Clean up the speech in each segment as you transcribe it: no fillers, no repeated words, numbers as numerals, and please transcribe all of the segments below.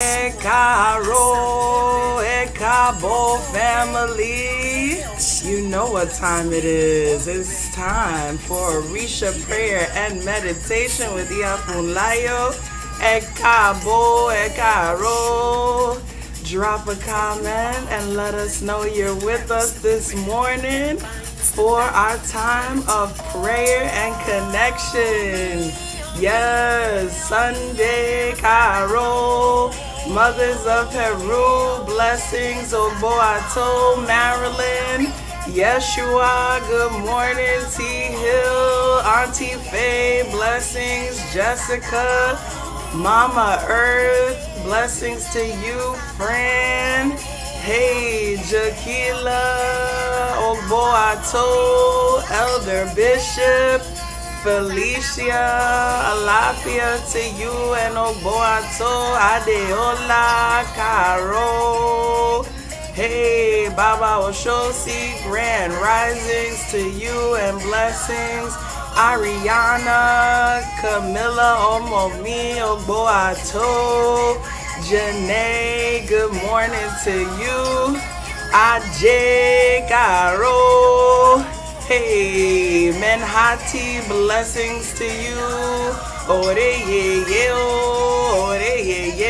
Caro, Cabo family. You know what time it is. It's time for Orisa Prayer and Meditation with Iya Funlayo. Cabo, Caro. Drop a comment and let us know you're with us this morning for our time of prayer and connection. Yes, Sunday, Caro. Mothers of Peru, blessings, Oboato, Maryland, Yeshua, good morning, T Hill, Auntie Faye, blessings, Jessica, Mama Earth, blessings to you, Fran, hey, Jaquila, Oboato, Elder Bishop, Felicia, Alafia to you and Oboato, Adeola, Caro. Hey, Baba Oshosi, grand risings to you and blessings. Ariana, Camilla, Omomi, Oboato. Janae, good morning to you. Ajay, Caro. Hey, Menhati, blessings to you.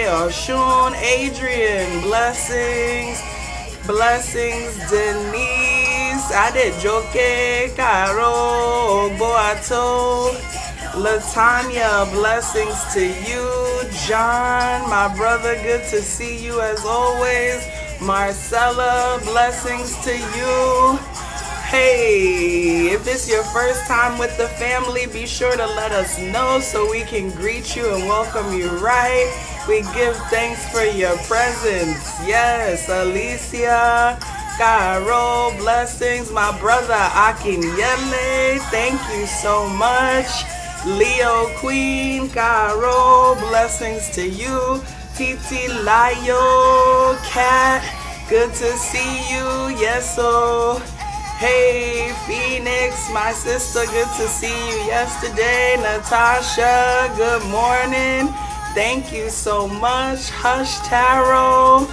Osun, Adrian, blessings. Blessings, Denise. Adejoke, Caro, Boato. Latanya, blessings to you. John, my brother, good to see you as always. Marcella, blessings to you. Hey, if it's your first time with the family, be sure to let us know so we can greet you and welcome you right. We give thanks for your presence. Yes, Alicia, Caro, blessings. My brother Akinyele, thank you so much. Leo Queen, Caro, blessings to you. Titi Layo, Cat, good to see you. Yes, so. Hey, Phoenix, my sister, good to see you yesterday. Natasha, good morning. Thank you so much. Hush Tarot,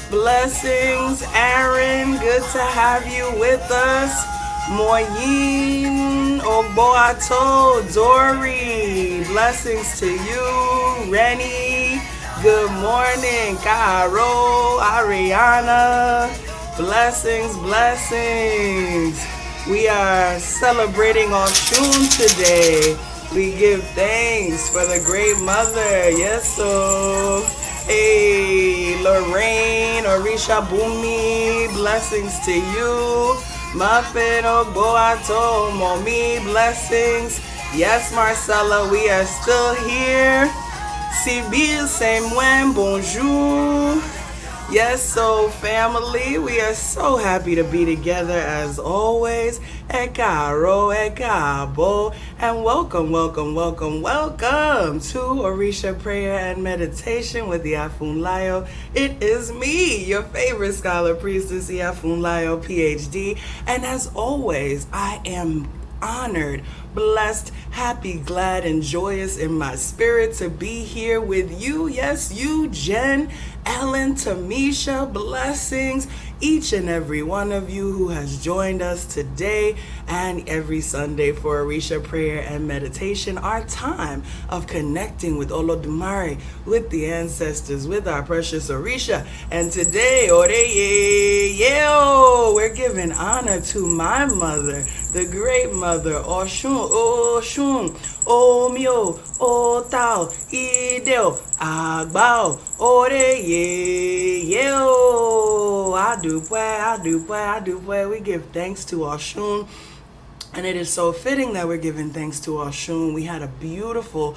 blessings. Aaron, good to have you with us. Moyin, Oboato, Dory, blessings to you. Rennie, good morning. Caro, Ariana. Blessings, blessings. We are celebrating Osun today. We give thanks for the great mother. Yes, so. Hey, Lorraine, Orisha Bumi, blessings to you. Muffin, Oboato, Momi, blessings. Yes, Marcella, we are still here. Sibyl, Samuel, bonjour. Yes, so family, we are so happy to be together as always. Caro, Cabo, and welcome to Orisa Prayer and Meditation with IyaFunlayo. It is me, your favorite scholar priestess, IyaFunlayo, PhD, and as always, I am honored, blessed, happy, glad, and joyous in my spirit to be here with you. Yes, you, Jen, Ellen, Tamisha, blessings, each and every one of you who has joined us today and every Sunday for Orisa Prayer and Meditation, our time of connecting with Olodumare, with the ancestors, with our precious Orisa. And today, we're giving honor to my mother, the great mother, Osun, Omio, Otao, Ideo, Agbao, Adupwe. We give thanks to Osun. And it is so fitting that we're giving thanks to Osun. We had a beautiful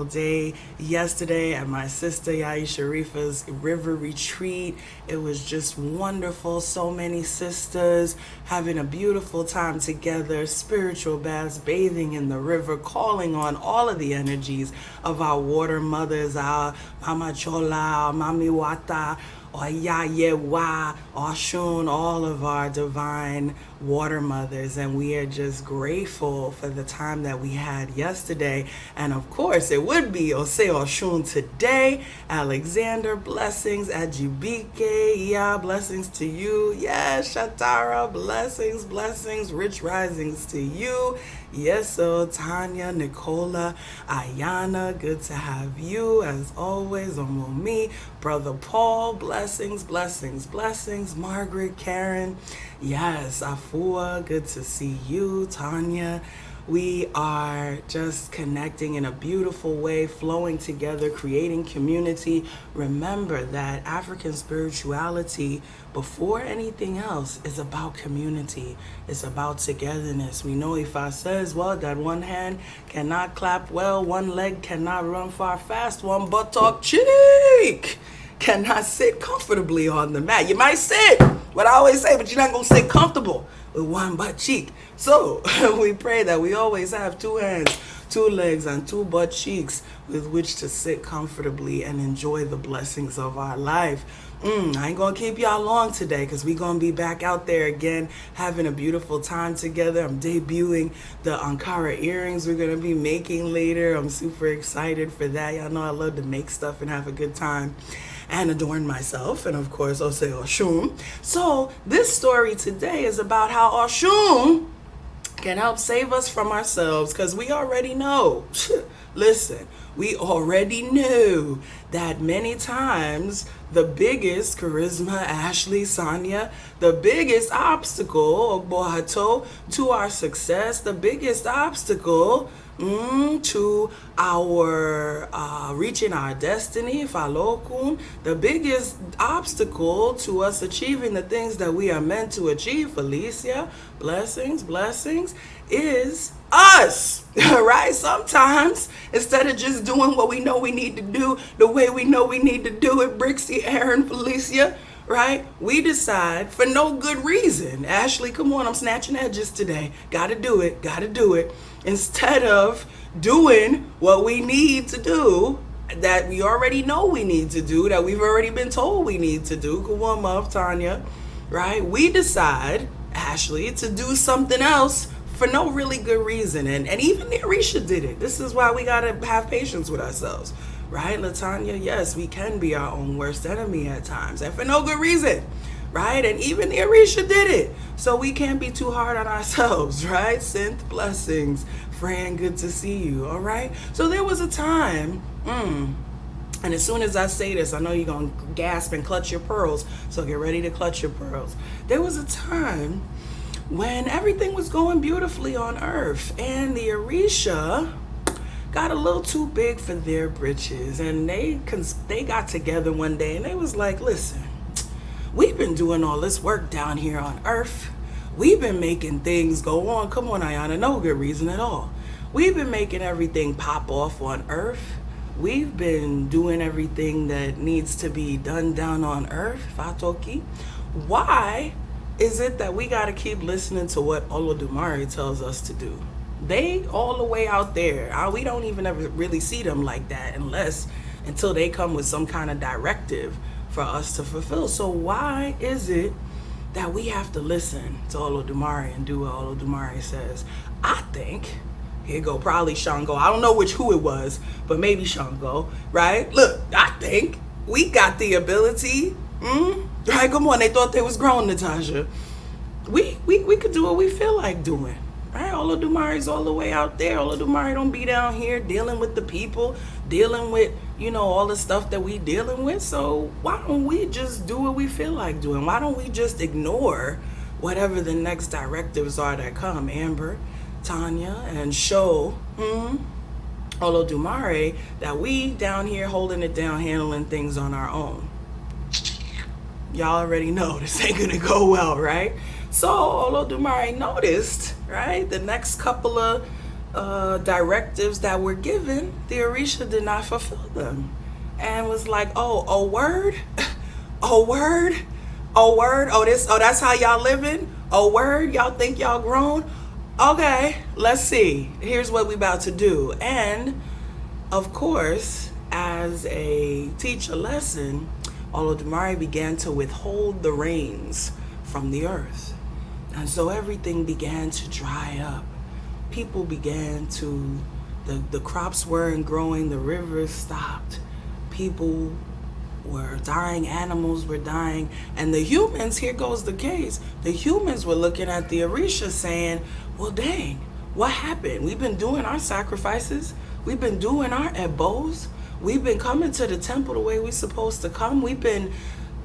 day yesterday at my sister Yai Sharifa's river retreat. It was just wonderful. So many sisters having a beautiful time together, spiritual baths, bathing in the river, calling on all of the energies of our water mothers, our Mama Chola, our Mami Wata, Oya Yewa, Osun, all of our divine water mothers. And we are just grateful for the time that we had yesterday. And of course, it would be Ose Osun today. Alexander, blessings. Ajibike, Iya, blessings to you. Yes, Shatara, blessings, blessings. Rich risings to you. Yes, so Tanya, Nicola, Ayana, good to have you as always. Omomi, Brother Paul, blessings, blessings, blessings. Margaret, Karen, yes, Afua, good to see you. Tanya, we are just connecting in a beautiful way, flowing together, creating community. Remember that African spirituality, before anything else, is about community. It's about togetherness. We know Ifa says, well, that one hand cannot clap well, one leg cannot run far fast, one buttock cheek cannot sit comfortably on the mat. You might sit, what I always say, but you're not going to sit comfortable with one butt cheek. So we pray that we always have two hands, two legs, and two butt cheeks with which to sit comfortably and enjoy the blessings of our life. I ain't gonna keep y'all long today because we're gonna be back out there again having a beautiful time together. I'm debuting the Ankara earrings we're gonna be making later. I'm super excited for that. Y'all know I love to make stuff and have a good time and adorn myself, and of course Ose Osun. So this story today is about how Osun can help save us from ourselves, because we already know. Listen, we already knew that many times the biggest, Charisma, Ashley, Sonia, the biggest obstacle, Ogbohato, to our success, the biggest obstacle to our reaching our destiny, Falokun, the biggest obstacle to us achieving the things that we are meant to achieve, Felicia, blessings, blessings, is us, right? Sometimes, instead of just doing what we know we need to do, the way we know we need to do it, Brixie, Aaron, Felicia, right? We decide for no good reason. Ashley, come on, I'm snatching edges today. Gotta do it, gotta do it. Instead of doing what we need to do, that we already know we need to do, that we've already been told we need to do, come on, Muff, Tanya, right? We decide, Ashley, to do something else for no really good reason. And even Orisha did it. This is why we gotta have patience with ourselves, right? Latanya, yes, we can be our own worst enemy at times, and for no good reason, right? And even Orisha did it. So we can't be too hard on ourselves, right? Synth, blessings. Fran, good to see you, all right? So there was a time, and as soon as I say this, I know you're gonna gasp and clutch your pearls, so get ready to clutch your pearls. There was a time when everything was going beautifully on earth, and the Orisha got a little too big for their britches, and they got together one day and they was like, listen, we've been doing all this work down here on earth. We've been making things go on. Come on, Ayana, no good reason at all. We've been making everything pop off on earth. We've been doing everything that needs to be done down on earth, Fatoki. Why is it that we got to keep listening to what Olodumare tells us to do? They all the way out there. We don't even ever really see them like that until they come with some kind of directive for us to fulfill. So why is it that we have to listen to Olodumare and do what Olodumare says? I think, here go probably Shango. I don't know who it was, but maybe Shango, right? Look, I think we got the ability, right? Come on, they thought they was grown, Natasha. We could do what we feel like doing. Right? Olodumare's all the way out there. Olodumare don't be down here dealing with the people, dealing with, all the stuff that we dealing with. So why don't we just do what we feel like doing? Why don't we just ignore whatever the next directives are that come, Amber, Tanya, and show Olodumare that we down here holding it down, handling things on our own. Y'all already know this ain't gonna go well, right? So Olodumare noticed, right, the next couple of directives that were given, the Orisha did not fulfill them, and was like, a word, a word, a word. That's how y'all living. A word, y'all think y'all grown? Okay, let's see. Here's what we about to do. And of course, as a teacher lesson, Olodumare began to withhold the rains from the earth. And so everything began to dry up. People began to, the crops weren't growing, the rivers stopped. People were dying, animals were dying, and the humans, here goes the case, the humans were looking at the Orisa saying, well, dang, what happened? We've been doing our sacrifices, we've been doing our ebos, we've been coming to the temple the way we're supposed to come, we've been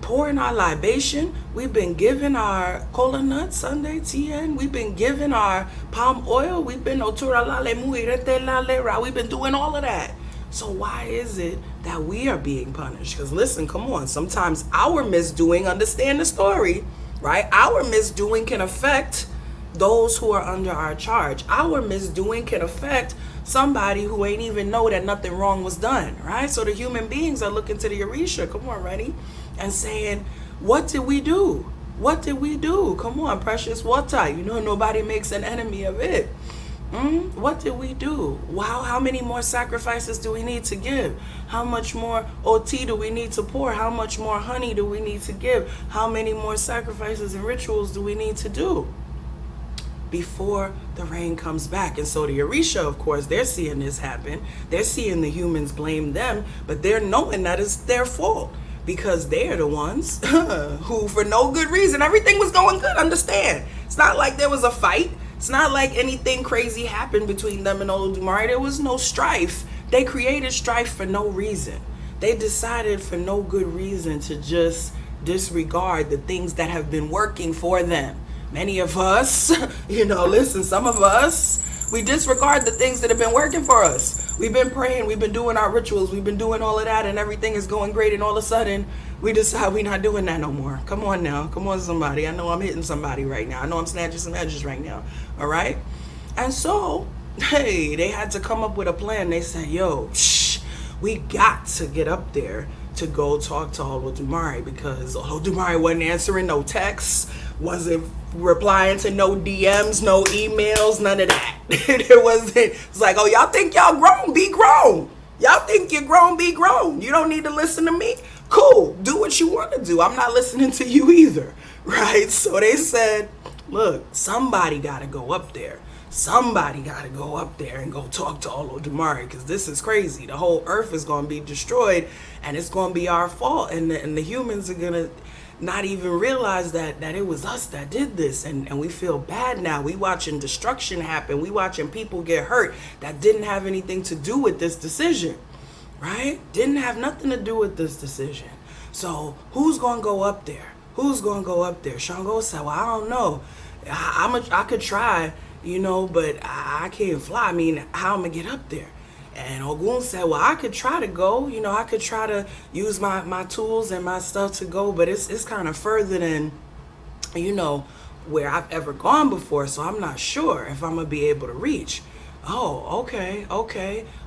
pouring our libation, we've been giving our kola nuts, Sunday tien, we've been giving our palm oil, we've been we've been doing all of that. So why is it that we are being punished? Because listen, come on, sometimes our misdoing, understand the story, right? Our misdoing can affect those who are under our charge. Our misdoing can affect somebody who ain't even know that nothing wrong was done, right? So the human beings are looking to the Orisa, come on, ready? And saying, what did we do? What did we do? Come on, precious water. You know nobody makes an enemy of it. What did we do? Wow, how many more sacrifices do we need to give? How much more OT do we need to pour? How much more honey do we need to give? How many more sacrifices and rituals do we need to do before the rain comes back? And so the Orisa, of course, they're seeing this happen. They're seeing the humans blame them, but they're knowing that it's their fault because they're the ones who, for no good reason, everything was going good. Understand? It's not like there was a fight. It's not like anything crazy happened between them and Olodumare. There was no strife. They created strife for no reason. They decided for no good reason to just disregard the things that have been working for them. Many of us, listen, some of us, we disregard the things that have been working for us. We've been praying, we've been doing our rituals, we've been doing all of that, and everything is going great, and all of a sudden, we decide we're not doing that no more. Come on now. Come on, somebody. I know I'm hitting somebody right now. I know I'm snatching some edges right now. All right? And so, hey, they had to come up with a plan. They said, yo, we got to get up there to go talk to Olodumare because Olodumare wasn't answering no texts, wasn't replying to no DMs, no emails, none of that. It's like, oh, y'all think y'all grown? Be grown. Y'all think you're grown? Be grown. You don't need to listen to me? Cool, do what you want to do. I'm not listening to you either, right? So they said, look, somebody got to go up there. Somebody got to go up there and go talk to Olodumare because this is crazy. The whole earth is going to be destroyed and it's going to be our fault. And the humans are going to not even realize that it was us that did this. And we feel bad now. We watching destruction happen. We watching people get hurt that didn't have anything to do with this decision. Right? Didn't have nothing to do with this decision. So who's going to go up there? Who's going to go up there? Shango said, well, I don't know. I could try, but I can't fly. I mean, how am I going to get up there? And Ogun said, well, I could try to go. I could try to use my tools and my stuff to go, but it's kind of further than, where I've ever gone before. So I'm not sure if I'm going to be able to reach. Oh, okay.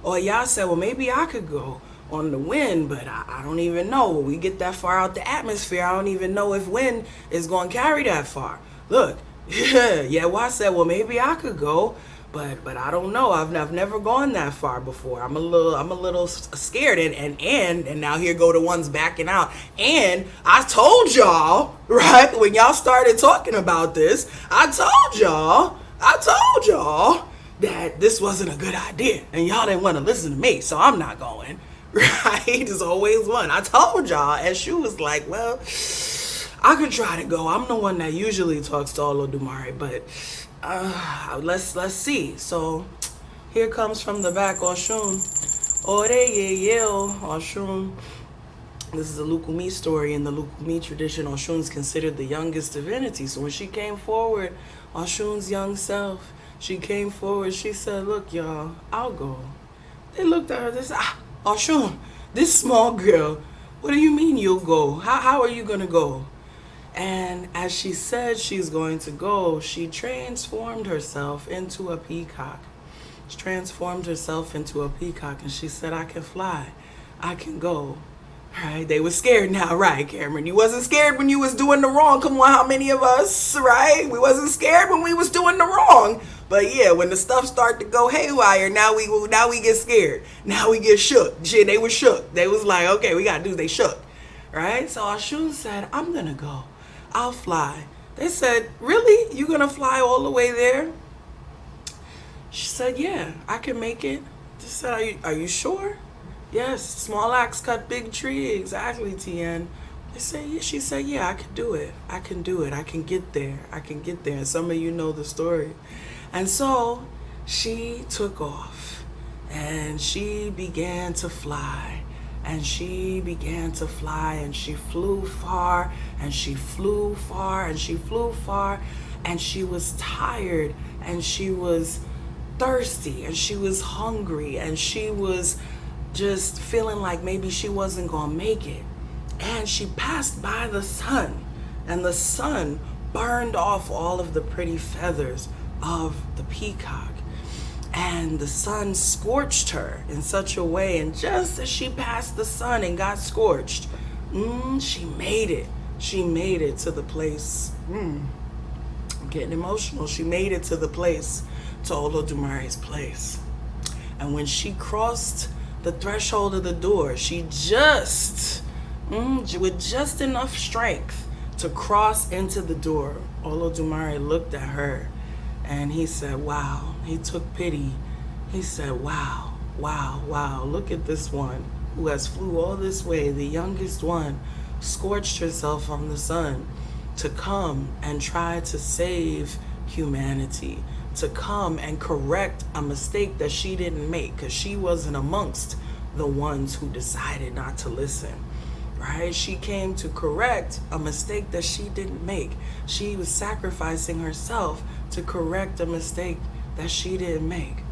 Or y'all said, well, maybe I could go on the wind, but I don't even know. When we get that far out the atmosphere, I don't even know if wind is going to carry that far. Look, well, I said, well, maybe I could go, but I don't know. I've never gone that far before. I'm a little scared, and now here go the ones backing out. And I told y'all, right, when y'all started talking about this, I told y'all that this wasn't a good idea, and y'all didn't want to listen to me, so I'm not going, right? There's always one. I told y'all, and she was like, well, I could try to go. I'm the one that usually talks to Olodumare, but let's see. So here comes from the back Osun. Ore ye Osun. This is a Lukumi story. In the Lukumi tradition, Osun's considered the youngest divinity. So when she came forward, Osun's young self, she came forward, she said, look, y'all, I'll go. They looked at her, they said, Osun, this small girl, what do you mean you'll go? How are you going to go? And as she said she's going to go, she transformed herself into a peacock. She transformed herself into a peacock, and she said, I can fly. I can go. Right? They were scared now, right, Cameron? You wasn't scared when you was doing the wrong. Come on, how many of us, right? We wasn't scared when we was doing the wrong. But yeah, when the stuff start to go haywire, now we get scared. Now we get shook. Shit, they were shook. They was like, okay, we gotta do. They shook, right? So Osun said, I'm going to go. I'll fly. They said, really? You going to fly all the way there? She said, yeah, I can make it. They said, are you sure? Yes, small axe cut big tree. Exactly, Tien. They said, yeah. She said, yeah, I can do it. I can do it. I can get there. I can get there. And some of you know the story. And so she took off and she began to fly. And she began to fly and she flew far and she flew far and she flew far. And she was tired and she was thirsty and she was hungry and she was just feeling like maybe she wasn't gonna make it. And she passed by the sun, and the sun burned off all of the pretty feathers of the peacock, and the sun scorched her in such a way, and just as she passed the sun and got scorched, she made it to the place. I'm getting emotional. She made it to the place, to Olodumare's place. And when she crossed the threshold of the door, she just, with just enough strength to cross into the door, Olodumare looked at her and he said, wow. He took pity. He said, wow, wow, wow. Look at this one who has flew all this way, the youngest one, scorched herself on the sun to come and try to save humanity, to come and correct a mistake that she didn't make, because she wasn't amongst the ones who decided not to listen, right? She came to correct a mistake that she didn't make. She was sacrificing herself to correct a mistake that she didn't make.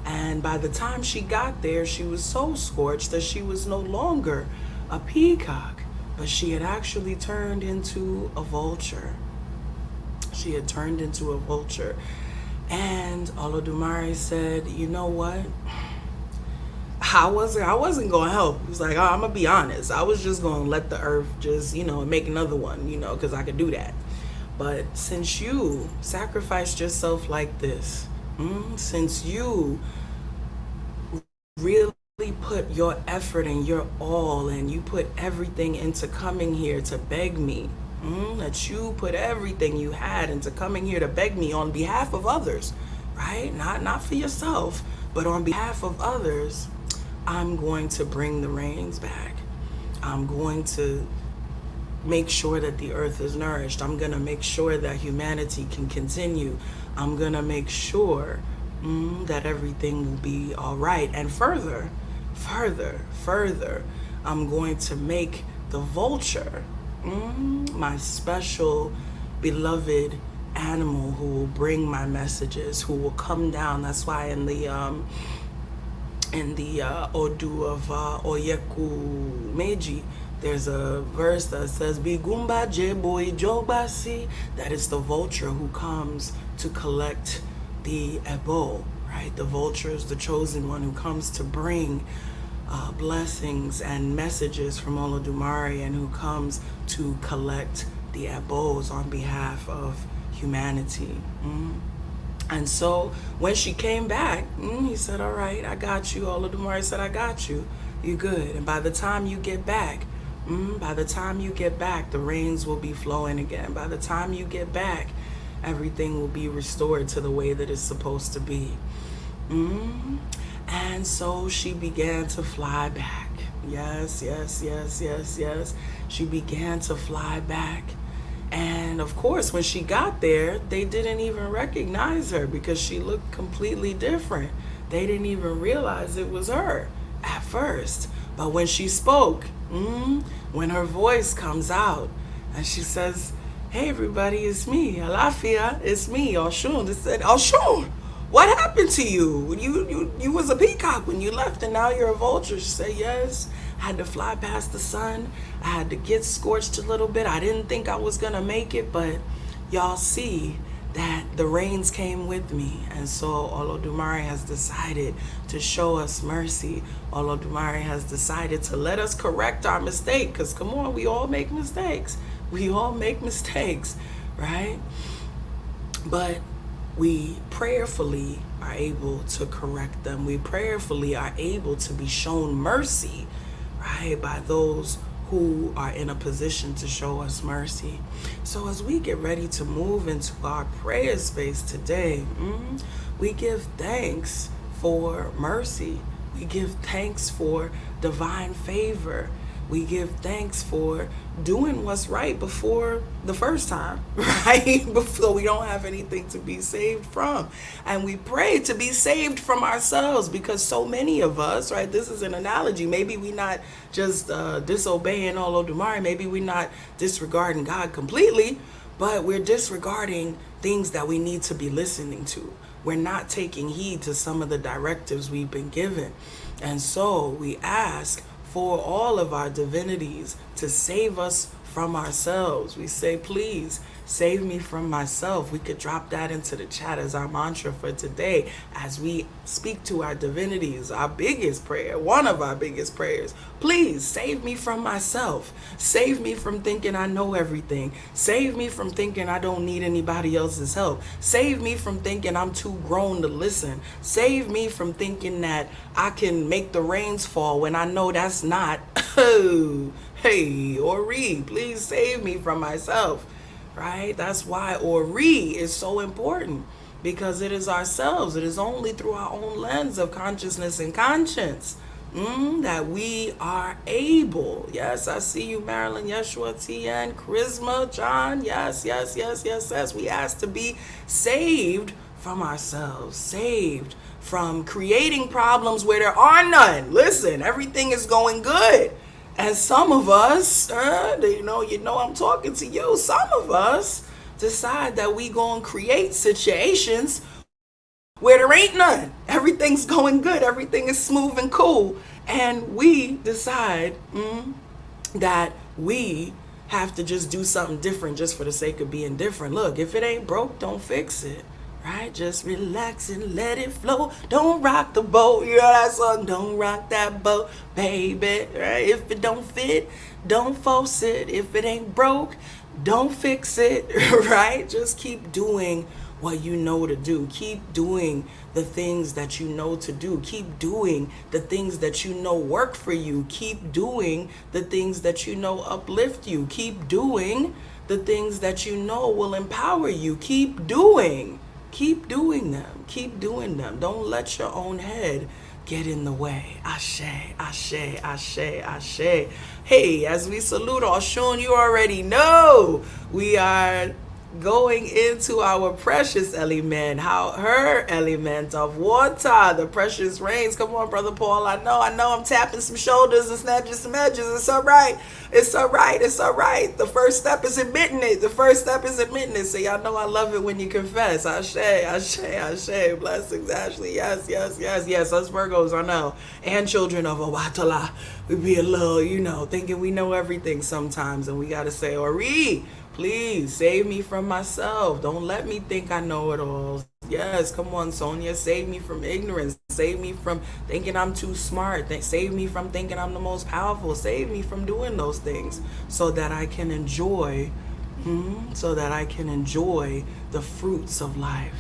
And by the time she got there, she was so scorched that she was no longer a peacock, but she had actually turned into a vulture. She had turned into a vulture. And Olodumare said, you know what? I wasn't going to help. He was like, I'm going to be honest. I was just going to let the earth just, make another one, because I could do that. But since you sacrificed yourself like this, since you really put your effort and your all and you put everything into coming here to beg me, that you put everything you had into coming here to beg me on behalf of others, right? Not for yourself, but on behalf of others, I'm going to bring the rains back. I'm going to make sure that the earth is nourished. I'm going to make sure that humanity can continue. I'm going to make sure that everything will be all right. And further, I'm going to make the vulture my special beloved animal who will bring my messages, who will come down. That's why in the Odu of Oyeku Meiji, there's a verse that says, Bigumba Jebo Ijobasi, that is the vulture who comes to collect the ebo, right? The vulture is the chosen one who comes to bring blessings and messages from Olodumare, and who comes to collect the ebos on behalf of humanity. And so when she came back, he said, all right, I got you. Olodumare said, I got you. You good. And by the time you get back, the rains will be flowing again. By the time you get back, everything will be restored to the way that it's supposed to be. And so she began to fly back. Yes. She began to fly back. And of course, when she got there, they didn't even recognize her because she looked completely different. They didn't even realize it was her at first. But when she spoke, when her voice comes out and she says, hey everybody, it's me, Alafia, it's me, Osun. They said, Osun, what happened to you? You was a peacock when you left and now you're a vulture. She said, yes, I had to fly past the sun. I had to get scorched a little bit. I didn't think I was gonna make it, but y'all see that the rains came with me. And so Olodumare has decided to show us mercy. Olodumare has decided to let us correct our mistake, because come on, we all make mistakes. We all make mistakes, right? But we prayerfully are able to correct them. We prayerfully are able to be shown mercy, right, by those who are in a position to show us mercy. So as we get ready to move into our prayer space today, we give thanks for mercy. We give thanks for divine favor. We give thanks for doing what's right before the first time, right? Before we don't have anything to be saved from. And we pray to be saved from ourselves, because so many of us, right? This is an analogy. Maybe we not just disobeying Olodumare. Maybe we not disregarding God completely, but we're disregarding things that we need to be listening to. We're not taking heed to some of the directives we've been given. And so we ask for all of our divinities to save us from ourselves. We say, please save me from myself. We could drop that into the chat as our mantra for today as we speak to our divinities. Our biggest prayer, one of our biggest prayers, please save me from myself. Save me from thinking I know everything. Save me from thinking I don't need anybody else's help. Save me from thinking I'm too grown to listen. Save me from thinking that I can make the rains fall when I know that's not. Hey, Ori, please save me from myself. Right? That's why Ori is so important, because it is ourselves. It is only through our own lens of consciousness and conscience that we are able. Yes, I see you, Marilyn, Yeshua, TN, Charisma, John. Yes. We ask to be saved from ourselves, saved from creating problems where there are none. Listen, everything is going good. And some of us, you know I'm talking to you, some of us decide that we gonna create situations where there ain't none. Everything's going good. Everything is smooth and cool. And we decide that we have to just do something different just for the sake of being different. Look, if it ain't broke, don't fix it. Right? Just relax and let it flow. Don't rock the boat. You know that song? Don't rock that boat, baby. Right? If it don't fit, don't force it. If it ain't broke, don't fix it. Right? Just keep doing what you know to do. Keep doing the things that you know to do. Keep doing the things that you know work for you. Keep doing the things that you know uplift you. Keep doing the things that you know will empower you. Keep doing them. Keep doing them. Don't let your own head get in the way. Ashe, ashe, ashe, ashe. Hey, as we salute Osun, you already know we are going into our precious element, her element of water, the precious rains. Come on, Brother Paul. I know I'm tapping some shoulders and snatching some edges. It's all right. The first step is admitting it. So y'all know I love it when you confess. Ashe, ashe, ashe. Blessings, Ashley. Yes. Us Virgos, I know. And children of Owatala. We be a little, thinking we know everything sometimes. And we got to say, Ori, please save me from myself. Don't let me think I know it all. Yes, come on, Sonia. Save me from ignorance. Save me from thinking I'm too smart. Save me from thinking I'm the most powerful. Save me from doing those things so that I can enjoy, the fruits of life.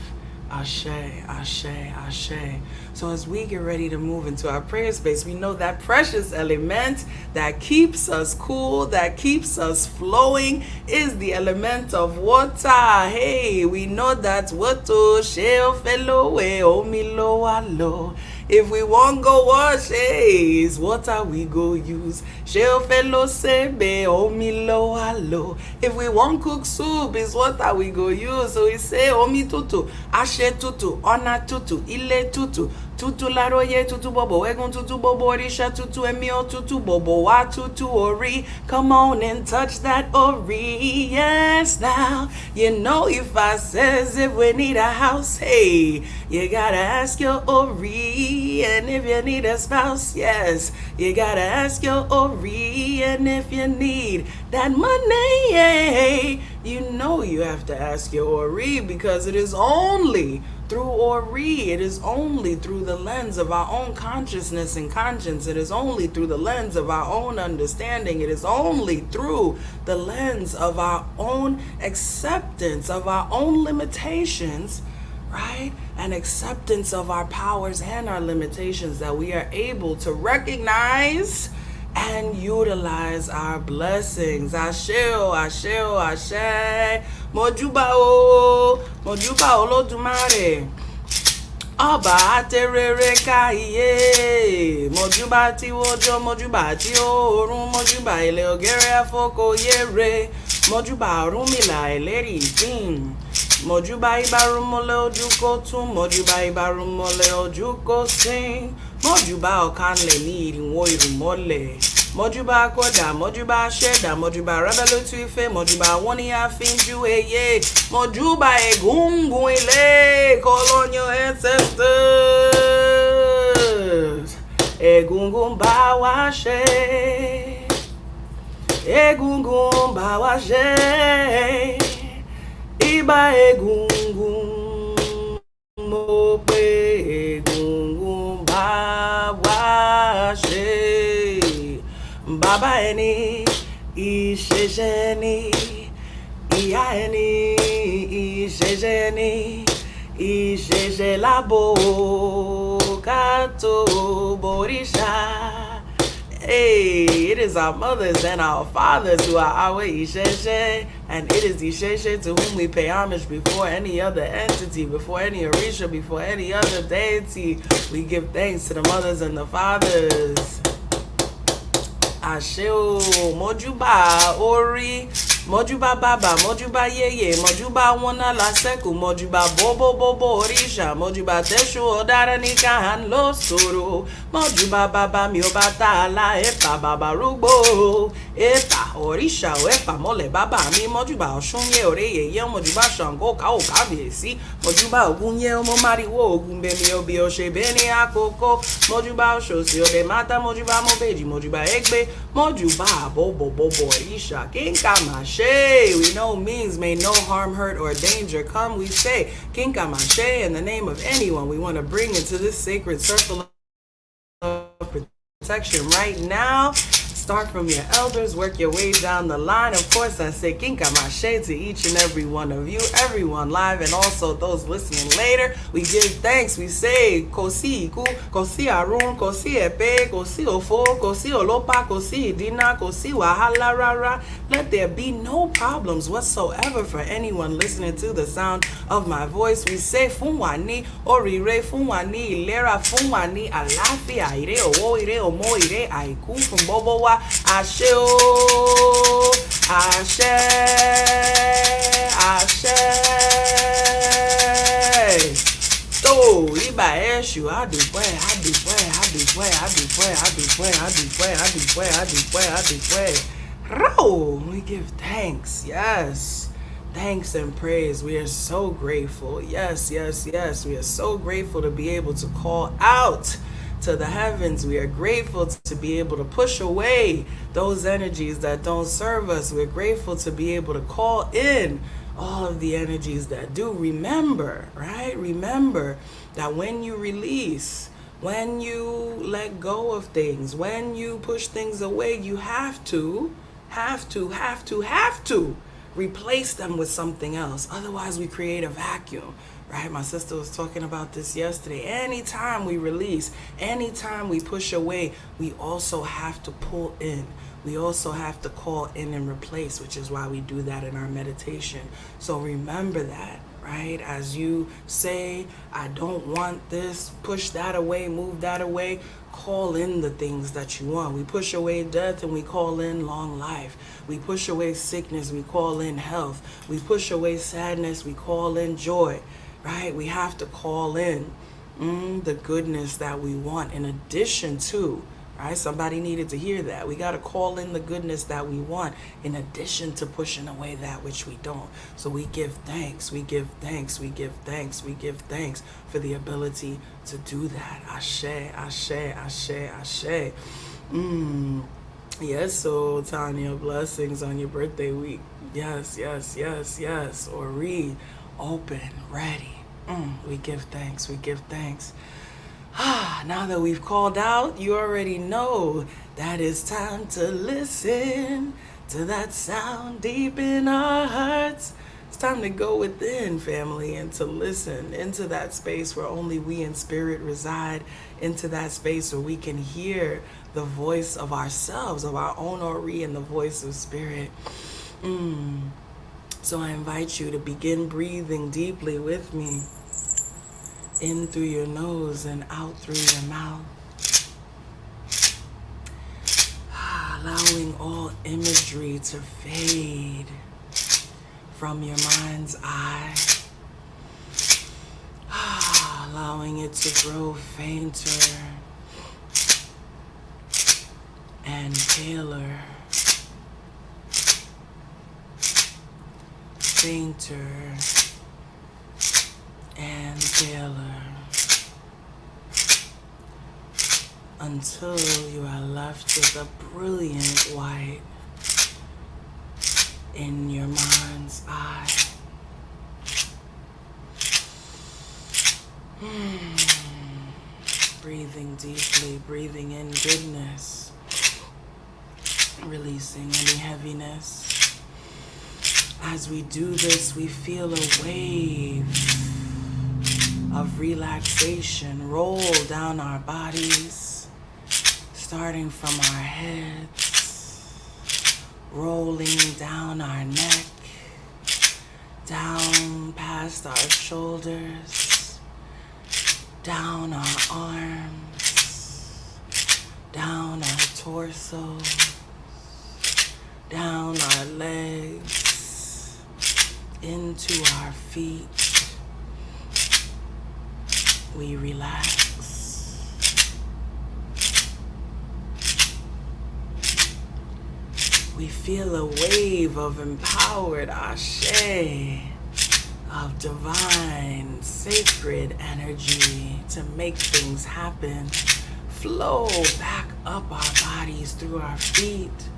Ashe, ashe, ashe. So as we get ready to move into our prayer space, we know that precious element that keeps us cool, that keeps us flowing, is the element of water. Hey, we know that water shall fellow way, oh me lo alo. If we won't go wash, hey, is water we go use. Shell fellow sebe, oh me lo alo. If we won't cook soup, is water we go use. So we say, oh me tutu, ashe tutu, ona tutu, ile tutu. Tutu laroye, tutu bobo, egon tutu bobo, orisha tutu, emio tutu bobo, wa tutu ori. Come on and touch that ori. Yes, now, if I says if we need a house, hey, you gotta ask your ori. And if you need a spouse, yes, you gotta ask your ori. And if you need that money, hey, you have to ask your ori, because it is only through Ori. It is only through the lens of our own consciousness and conscience. It is only through the lens of our own understanding. It is only through the lens of our own acceptance of our own limitations, right? And acceptance of our powers and our limitations that we are able to recognize and utilize our blessings. Asheo, asheo, ashe. Mojuba o, mojuba olodumare. Ọba aterere káyé, mọ̀júbà tí wọ́jọ́, mọ̀júbà tí oòrùn, mọ̀júbà ilẹ̀ ògèrè afọ́kọ̀yẹrẹ, mọ̀júbà Ọ̀rúnmìlà ẹlẹ́rìí ìpín, mọ̀júbà ìbárúmọlẹ̀ ojú kó tún, mọ̀júbà ìbárúmọlẹ̀ ojú kó sín, mọ̀júbà ọ̀kanlẹ̀ ní ìrìnwó ìrùmọ́lẹ̀, mọ̀júbà kódà, mọ̀júbà ṣẹ̀dá, mọ̀júbà rẹ́bẹ̀lẹ́tù ìfẹ́, mọ̀júbà wọ́n ní àfínjú eye, mọ̀júbà egungun ilé, colonial ancestors. Egungun bá wa ṣe, egungun bá wa ṣe, ìbà egungun, mo pé egungun bá wa ṣe. Bàbá ẹni, ìṣẹ̀ṣẹ̀ ni, ìyá ẹni, ìṣẹ̀ṣẹ̀ ni, ìṣẹ̀ṣẹ̀ lábo ká tó bòrìṣà. Hey, it is our mothers and our fathers who are our ìṣẹ̀ṣẹ̀, and it is ìṣẹ̀ṣẹ̀ to whom we pay homage before any other entity, before any Orisa, before any other deity. We give thanks to the mothers and the fathers. Asheo, mojuba ori, mojuba baba, mojuba yeye, mojuba wana la seku, mojuba bobo orisha, mojuba teshu odara nikahan lo soro, mojuba baba miobata la epa baba rugbo, epa orisha epa mole baba mi, mojuba oshunye oreye ye, mojuba shango kao kabiesi, mojuba ogunye omo mariwo ogunbe mi obi oshebeni akoko, mojuba oshosi ode mata, mojuba mobeji, mojuba egbe, mojuba bobo orisha, kinkamashe. We know means may no harm, hurt, or danger come. We say kinkamashe in the name of anyone we want to bring into this sacred circle of protection right now. Start from your elders, work your way down the line. Of course, I say kinkamashe to each and every one of you, everyone live, and also those listening later. We give thanks. We say kosi iku, kosi arun, kosi epe, kosi ofo, kosi olopa, kosi idina, kosi wahala rara. Let there be no problems whatsoever for anyone listening to the sound of my voice. We say funwani orire, funwani ilera, funwani alafia ire, owo ire, omo ire, aiku from bobowa. Ashe o, ashe, ashe. So, iba eshu, adupwe. We give thanks, yes. Thanks and praise. We are so grateful. Yes. We are so grateful to be able to call out to the heavens. We are grateful to be able to push away those energies that don't serve us. We're grateful to be able to call in all of the energies that do. Remember, right? Remember that when you release, when you let go of things, when you push things away, you have to replace them with something else. Otherwise, we create a vacuum. Right? My sister was talking about this yesterday. Anytime we release, anytime we push away, we also have to pull in. We also have to call in and replace, which is why we do that in our meditation. So remember that, right? As you say, I don't want this, push that away, move that away, call in the things that you want. We push away death and we call in long life. We push away sickness, we call in health. We push away sadness, we call in joy. Right? We have to call in the goodness that we want in addition to, right? Somebody needed to hear that. We got to call in the goodness that we want in addition to pushing away that which we don't. So we give thanks for the ability to do that. Ashe. Yes, so Tanya, blessings on your birthday week. Yes. Or read. Open, ready. We give thanks. Now that we've called out, you already know that it's time to listen to that sound deep in our hearts. It's time to go within, family, and to listen into that space where only we in spirit reside, into that space where we can hear the voice of ourselves, of our own Ori, and the voice of spirit. So I invite you to begin breathing deeply with me, in through your nose and out through your mouth. Allowing all imagery to fade from your mind's eye. Allowing it to grow fainter and paler. Fainter and paler. Until you are left with a brilliant white in your mind's eye. Breathing deeply, breathing in goodness, releasing any heaviness. As we do this, we feel a wave of relaxation roll down our bodies, starting from our heads, rolling down our neck, down past our shoulders, down our arms, down our torso, down our legs, into our feet. We relax. We feel a wave of empowered ashe, of divine, sacred energy to make things happen. Flow back up our bodies through our feet.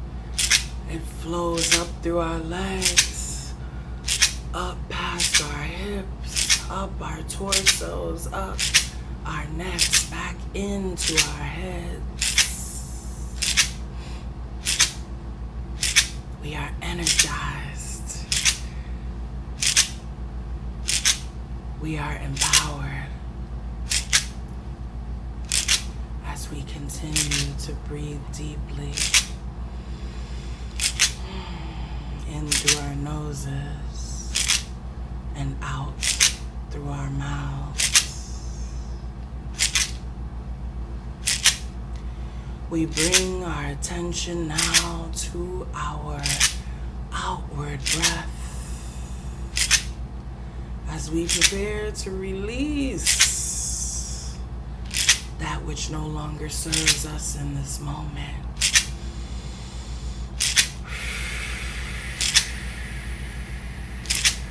It flows up through our legs, up past our hips, up our torsos, up our necks, back into our heads. We are energized. We are empowered as we continue to breathe deeply in through our noses and out through our mouths. We bring our attention now to our outward breath as we prepare to release that which no longer serves us in this moment.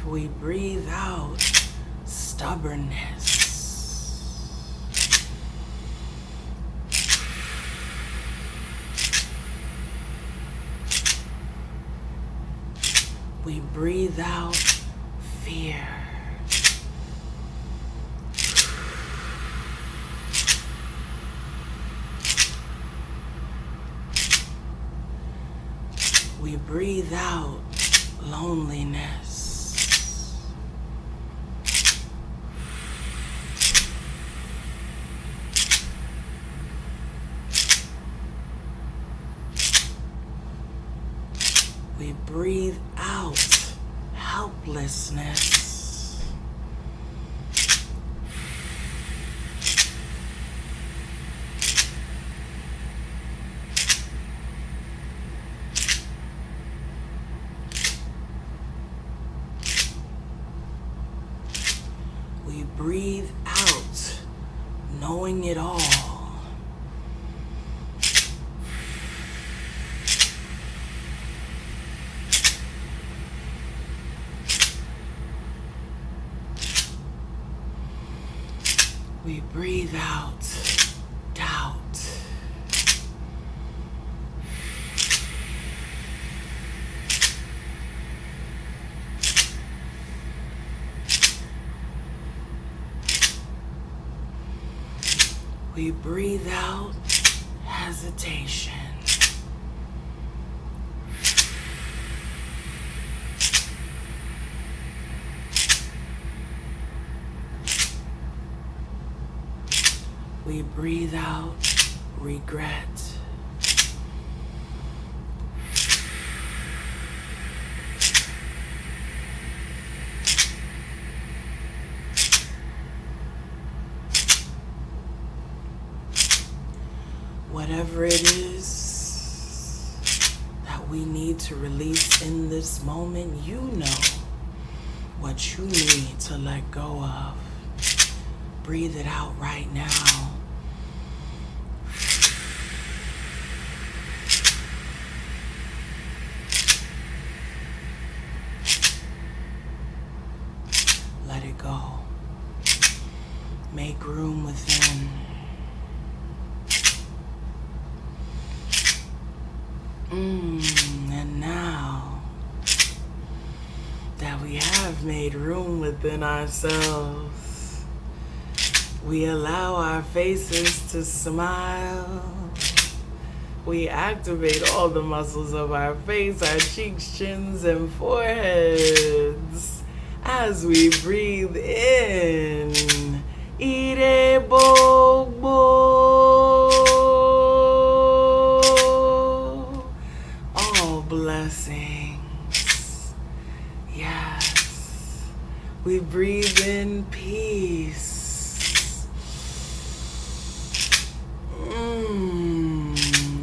We breathe out stubbornness. We breathe out fear. We breathe out loneliness. We breathe out helplessness. We breathe out knowing it all. We breathe out doubt. We breathe out hesitation. We breathe out regret. whatever it is that we need to release in this moment, you know what you need to let go of. Breathe it out right now. Let it go. Make room within. And now that we have made room within ourselves, we allow our faces to smile. We activate all the muscles of our face, our cheeks, chins, and foreheads as we breathe in. Ire bo bo. All blessings. Yes. We breathe in peace.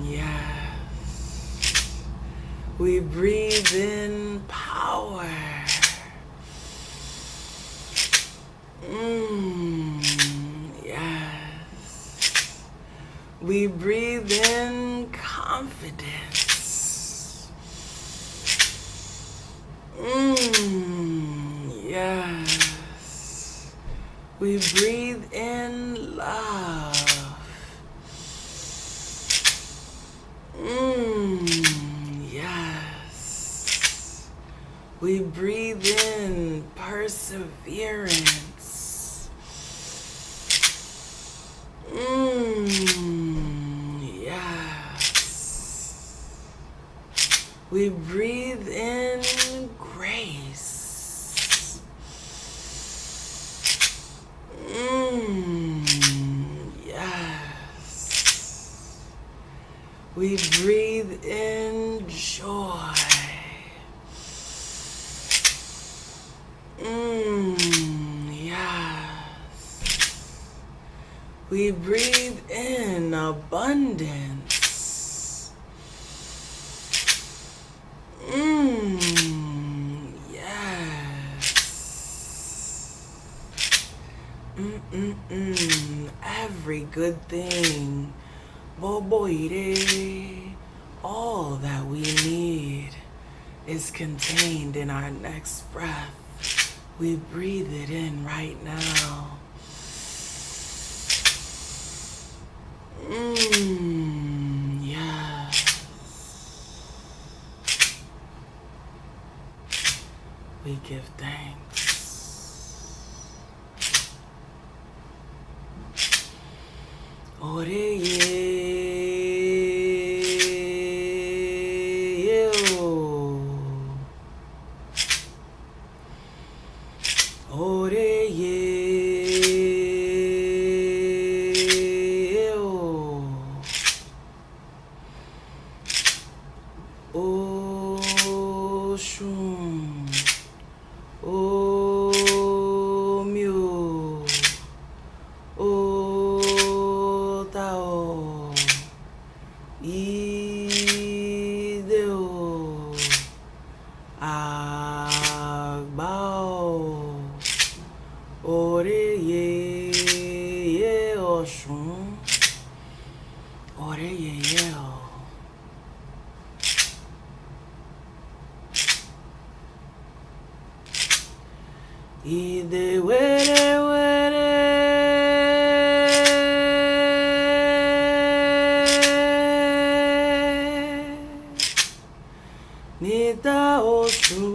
Yes. We breathe in power. Yes. We breathe in confidence. Yes. We breathe in love. Yes. We breathe in perseverance. Yes. We breathe in grace. Yes. We breathe in joy. Yes. We breathe in abundance. Yes. Every good thing. Boboire. All that we need is contained in our next breath. We breathe it in right now. Yes. We give thanks. Osun, Omyo, Otao, Ideo, Agbao, Oreye, Osun, Oreye, Ide were were Nita Osun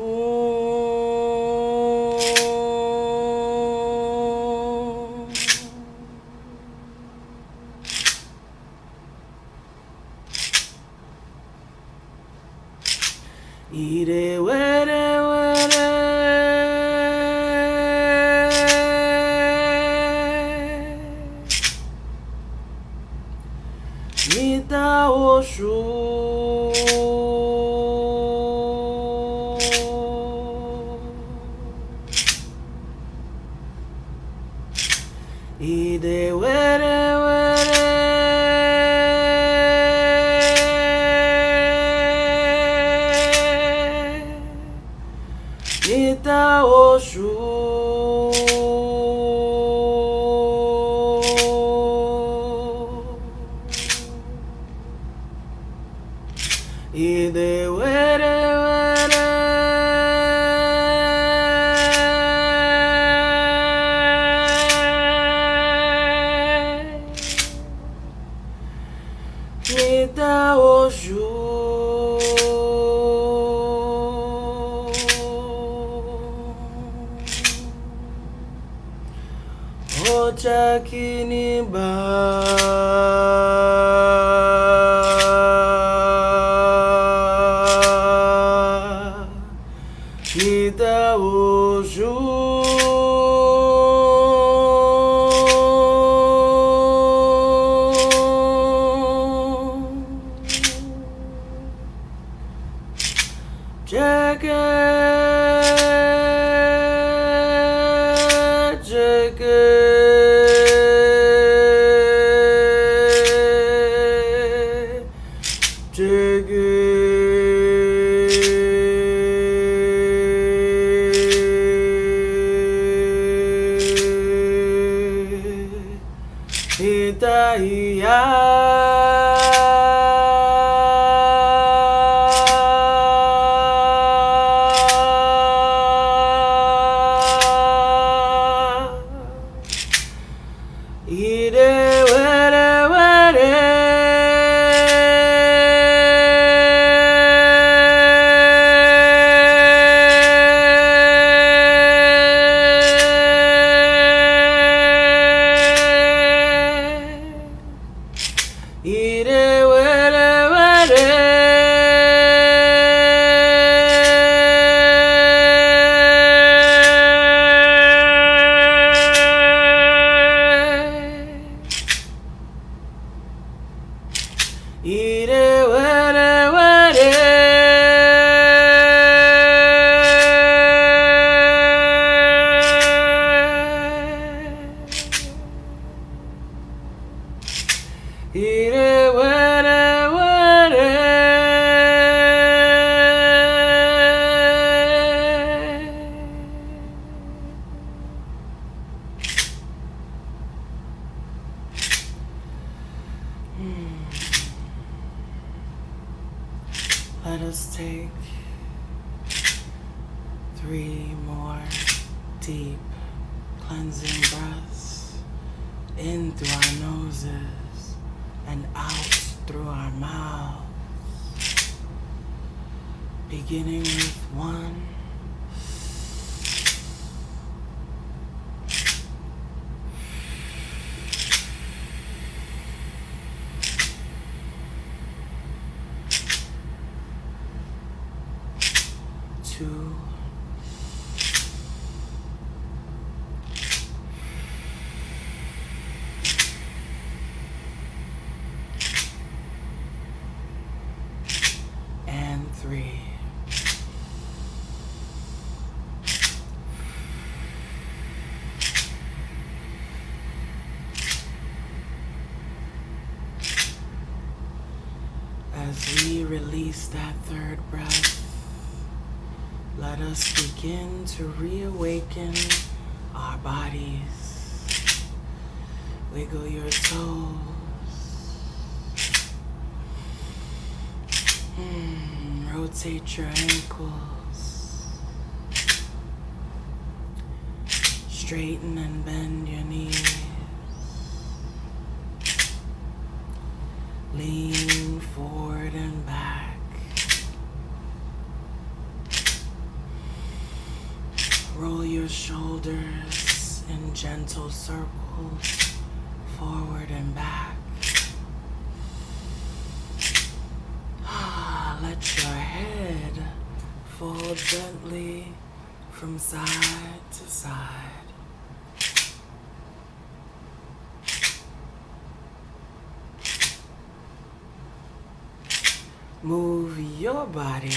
Ide were Nita Osun Ide were were Nita Osun. Ile Nita Osun. Ojakini ba Nita Let us take 3 more deep cleansing breaths in through our noses and out through our mouths. Beginning with 1. 2. And 3. As we release that 3rd breath, let us begin to reawaken our bodies. Wiggle your toes. Rotate your ankles. Straighten and bend your knees. Lean forward and back. Roll your shoulders in gentle circles, forward and back. Let your head fall gently from side to side. Move your body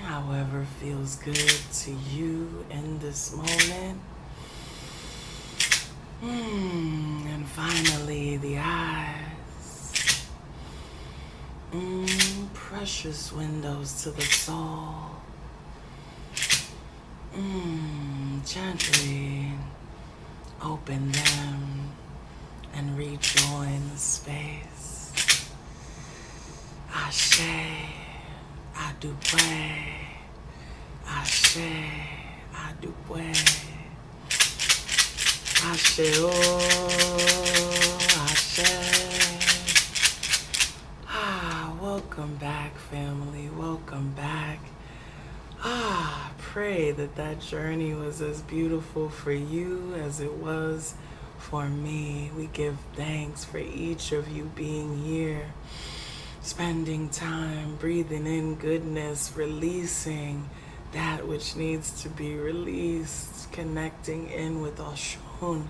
however feels good to you in this moment. And finally, the eyes. precious windows to the soul. Gently open them and rejoin the space. Ashe, Adubwe. Ashe, Adubwe. Ashe, oh, Ashe. Welcome back, family. Welcome back. Pray that journey was as beautiful for you as it was for me. We give thanks for each of you being here, spending time, breathing in goodness, releasing that which needs to be released, connecting in with Osun,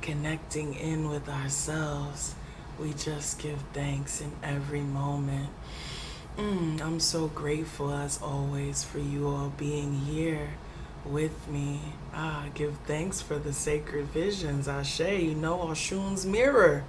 connecting in with ourselves. We just give thanks in every moment. I'm so grateful as always for you all being here with me. Give thanks for the sacred visions. Ashe, Osun's mirror,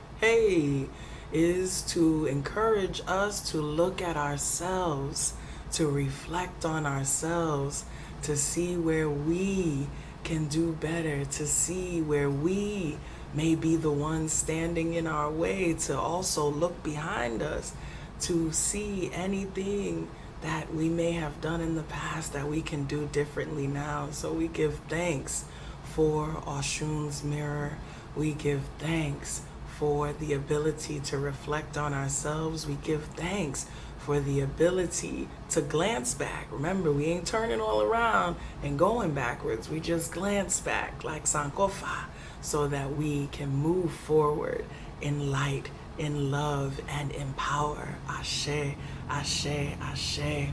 is to encourage us to look at ourselves, to reflect on ourselves, to see where we can do better, to see where we may be the ones standing in our way, to also look behind us, to see anything that we may have done in the past that we can do differently now. So we give thanks for Osun's mirror. We give thanks for the ability to reflect on ourselves. We give thanks for the ability to glance back. Remember, we ain't turning all around and going backwards. We just glance back like Sankofa so that we can move forward in light, in love, and in power. Ashe, Ashe, Ashe.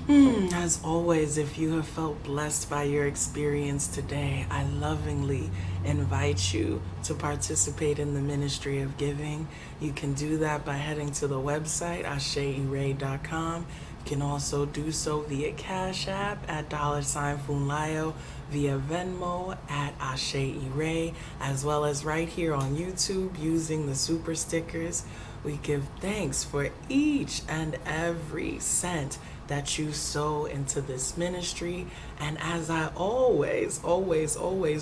As always, if you have felt blessed by your experience today, I lovingly invite you to participate in the ministry of giving. You can do that by heading to the website, asheire.com. You can also do so via Cashapp at $Funlayo, via Venmo at Ashe Ire, as well as right here on YouTube using the super stickers. We give thanks for each and every cent that you sow into this ministry. And as I always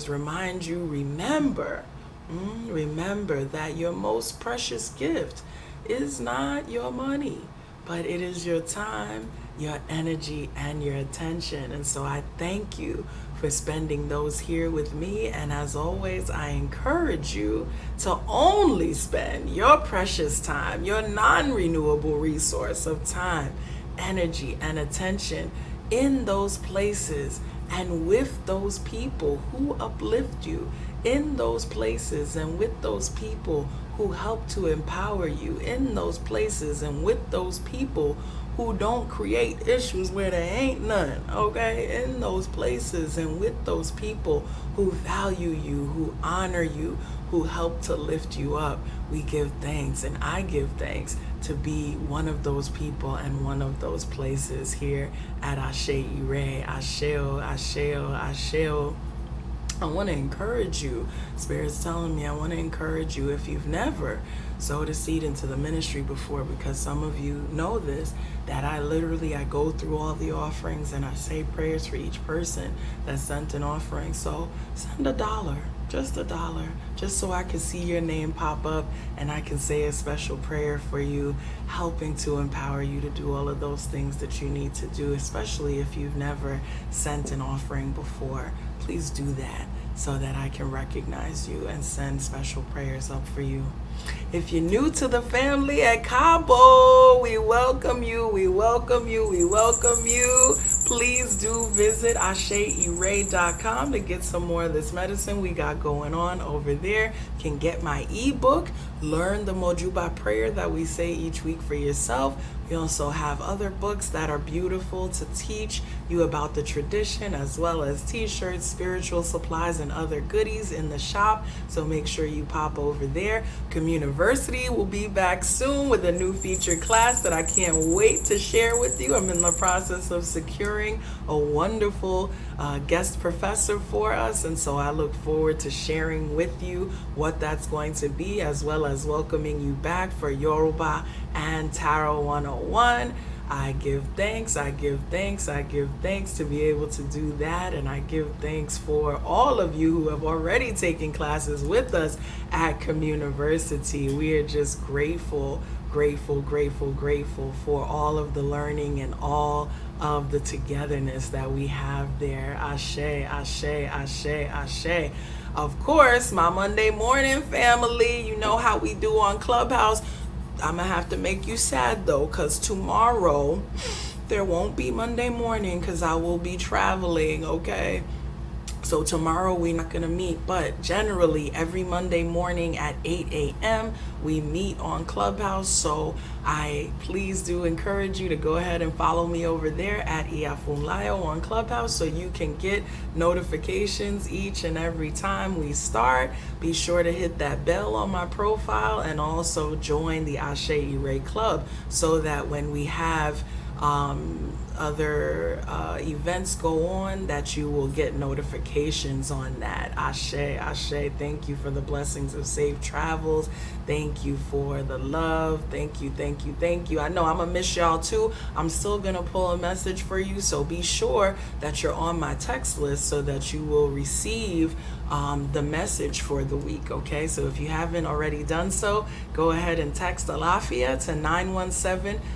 remind you, remember that your most precious gift is not your money, but it is your time, your energy, and your attention. And so I thank you for spending those here with me. And as always, I encourage you to only spend your precious time, your non-renewable resource of time, energy, and attention in those places and with those people who uplift you, in those places and with those people who help to empower you, in those places and with those people who don't create issues where there ain't none, okay? In those places and with those people who value you, who honor you, who help to lift you up. We give thanks, and I give thanks to be one of those people and one of those places here at Ashe Ire. Asheo, Asheo, Asheo. I want to encourage you. Spirit's telling me I want to encourage you, if you've never sowed a seed into the ministry before, because some of you know this, that I go through all the offerings and I say prayers for each person that sent an offering. So send $1, just $1, just so I can see your name pop up and I can say a special prayer for you, helping to empower you to do all of those things that you need to do, especially if you've never sent an offering before. Please do that so that I can recognize you and send special prayers up for you. If you're new to the family at Cabo, we welcome you, we welcome you, we welcome you. Please do visit asheire.com to get some more of this medicine we got going on over there. You can get my ebook, Learn the Mojuba Prayer that we say each week for yourself. We also have other books that are beautiful to teach you about the tradition, as well as t-shirts, spiritual supplies, and other goodies in the shop. So make sure you pop over there. Communiversity will be back soon with a new featured class that I can't wait to share with you. I'm in the process of securing a wonderful guest professor for us, and so I look forward to sharing with you what that's going to be, as well as welcoming you back for Yoruba and Tarot 101. I give thanks, I give thanks, I give thanks to be able to do that. And I give thanks for all of you who have already taken classes with us at Communiversity. We are just grateful, grateful, grateful, grateful for all of the learning and all of the togetherness that we have there. Ashe, ashe, ashe, ashe. Of course, my Monday morning family, you know how we do on Clubhouse. I'm going to have to make you sad though, because tomorrow there won't be Monday morning because I will be traveling, okay? So tomorrow we're not going to meet, but generally every Monday morning at 8 a.m. we meet on Clubhouse. So I please do encourage you to go ahead and follow me over there at Iya Funlayo on Clubhouse so you can get notifications each and every time we start. Be sure to hit that bell on my profile and also join the Ase Ire Club so that when we have other events go on, that you will get notifications on that. Ashe, ashe. Thank you for the blessings of safe travels. Thank you for the love. Thank you, thank you, thank you. I know I'm gonna miss y'all too. I'm still gonna pull a message for you, so be sure that you're on my text list so that you will receive the message for the week, okay? So if you haven't already done so, go ahead and text Alafia to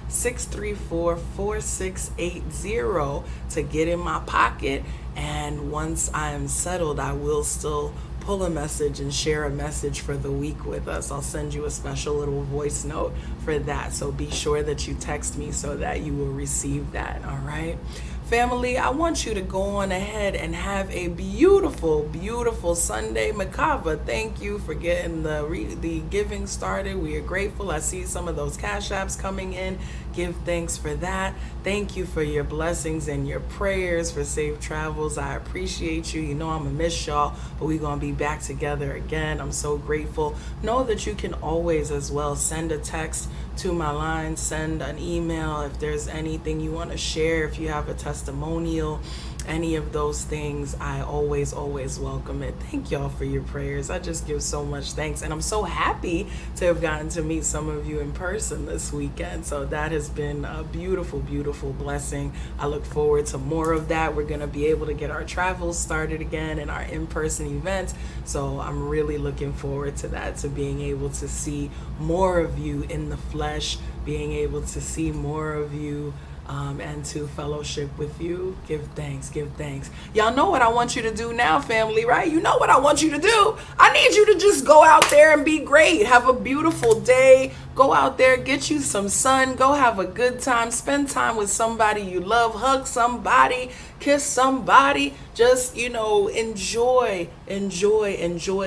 917-634-4680 to get in my pocket. And once I am settled, I will still pull a message and share a message for the week with us. I'll send you a special little voice note for that. So be sure that you text me so that you will receive that, all right? Family, I want you to go on ahead and have a beautiful, beautiful Sunday. Makava, thank you for getting the giving started. We are grateful. I see some of those cash apps coming in. Give thanks for that. Thank you for your blessings and your prayers for safe travels. I appreciate you. You know I'm going to miss y'all, but we're going to be back together again. I'm so grateful. Know that you can always as well send a text to my line, send an email if there's anything you want to share, if you have a testimonial, any of those things. I always welcome it. Thank y'all for your prayers. I just give so much thanks, and I'm so happy to have gotten to meet some of you in person this weekend. So that has been a beautiful, beautiful blessing. I look forward to more of that. We're going to be able to get our travels started again and our in-person events. So I'm really looking forward to that, to being able to see more of you in the flesh, being able to see more of you and to fellowship with you. Give thanks, give thanks. Y'all know what I want you to do now, family, right? You know what I want you to do. I need you to just go out there and be great. Have a beautiful day. Go out there, get you some sun. Go have a good time. Spend time with somebody you love. Hug somebody. Kiss somebody. Just, enjoy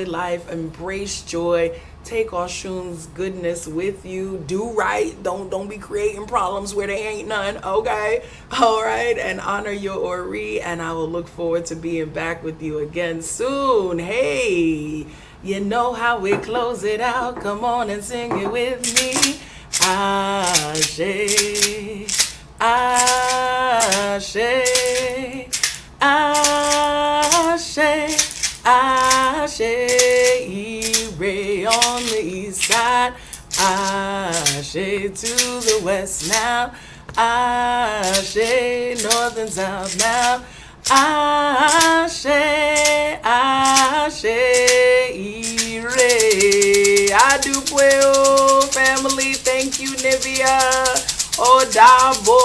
life. Embrace joy. Take Osun's goodness with you. Do right. Don't be creating problems where there ain't none. Okay? All right? And honor your Ori. And I will look forward to being back with you again soon. Hey, you know how we close it out. Come on and sing it with me. Ashe, Ashe, Ashe, Ashe, Ire on the east side, Ashe to the west now, Ashe north and south now, Ashe, Ashe, Ire. Adu pueo, family. Thank you, Nivea. Odabo.